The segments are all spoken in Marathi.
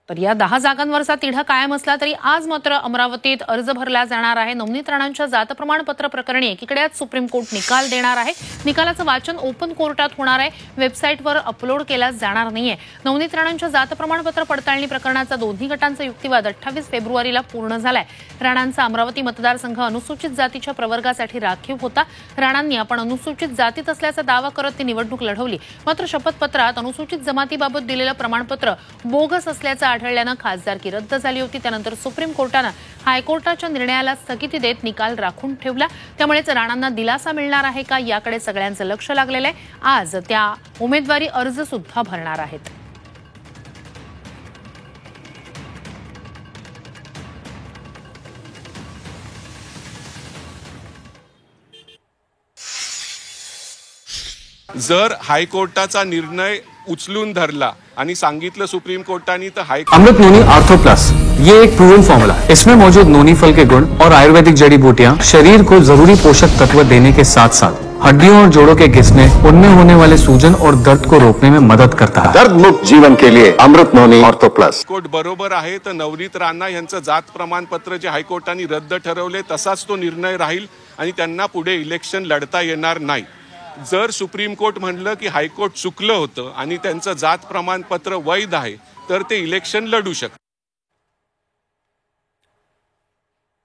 तर या 10 जागांवरचा तिढा कायम असला तरी आज मात्र अमरावतीत अर्ज भरला जाणार आहे। नवनीत राणांच्या जात प्रमाणपत्र प्रकरणी एकीकडे आज सुप्रीम कोर्ट निकाल देणार आहे। निकालाचं वाचन ओपन कोर्टात होणार आहे, वेबसाईटवर अपलोड केला जाणार नाहीये। नवनीत राणांच्या जात प्रमाणपत्र पडताळणी प्रकरणाचा दोन्ही गटांचा युक्तिवाद 28 फेब्रुवारीला पूर्ण झालाय। राणांचा अमरावती मतदारसंघ अनुसूचित जातीच्या प्रवर्गासाठी राखीव होता। राणांनी आपण अनुसूचित जातीत असल्याचा दावा करत ती निवडणूक लढवली, मात्र शपथपत्रात अनुसूचित जमातीबाबत दिलेलं प्रमाणपत्र बोगस असल्याचं आढळल्यानं खासदारकी रद्द झाली होती। त्यानंतर सुप्रीम कोर्टानं हायकोर्टाच्या निर्णयाला स्थगिती देत निकाल राखून ठेवला। त्यामुळेच राणांना दिलासा मिळणार आहे का याकडे सगळ्यांचं लक्ष लागलेलं आहे। आज त्या उमेदवारी अर्ज सुद्धा भरणार आहेत। जर हायकोर्टाचा निर्णय उचलून धरला आणि सांगितलं सुप्रीम कोर्टाने तर अमृत नोनी आर्थो प्लस ये एक प्रूवन फॉर्मूला है। इसमें मौजूद नोनी फल के गुण और आयुर्वेदिक जड़ी बूटियां शरीर को जरूरी पोषक तत्व देने के साथ साथ हड्डियों और जोड़ों के घिसने, उनमें होने वाले सूजन और दर्द को रोकने में मदद करता है। दर्द मुक्त जीवन के लिए अमृत नोनी आर्थो प्लस। कोर्ट बरोबर आहे तर नवनीत राणा यांचं जात प्रमाणपत्र जे हायकोर्टाने रद्द ठरवले तसाच तो निर्णय राहील आणि त्यांना पुढे इलेक्शन लढता येणार नाही। जर सुप्रीम कोर्ट म्हणलं की हायकोर्ट चुकलं होतं आणि त्यांचं जात प्रमाणपत्र वैध आहे तर ते इलेक्शन लढू शकतात।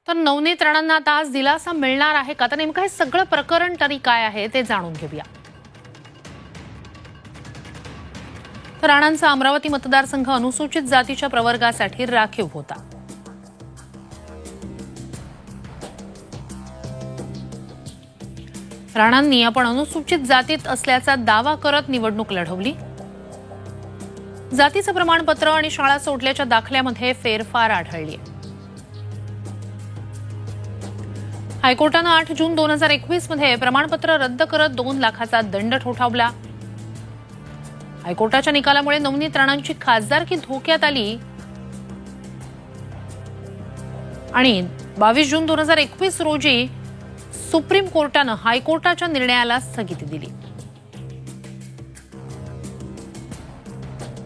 तर नवनीत राणांना आता आज दिलासा मिळणार आहे का? तर नेमकं हे सगळं प्रकरण तरी काय आहे ते जाणून घेऊया। तर राणांचा अमरावती मतदारसंघ अनुसूचित जातीच्या प्रवर्गासाठी राखीव होता। राणांनी आपण अनुसूचित जातीत असल्याचा दावा करत निवडणूक लढवली। जातीचं प्रमाणपत्र आणि शाळा सोडल्याच्या दाखल्यामध्ये फेरफार आढळली। हायकोर्टानं 8 जून 2021 मध्ये प्रमाणपत्र रद्द करत 2 लाखाचा दंड ठोठावला। हायकोर्टाच्या निकालामुळे नवनीत राणांची खासदारकी धोक्यात आली आणि 22 जून 2021 रोजी सुप्रीम कोर्टानं हायकोर्टाच्या निर्णयाला स्थगिती दिली।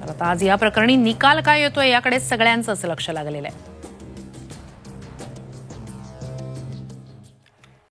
तर आता आज या प्रकरणी निकाल काय येतोय याकडे सगळ्यांचंच लक्ष लागलेलं आहे।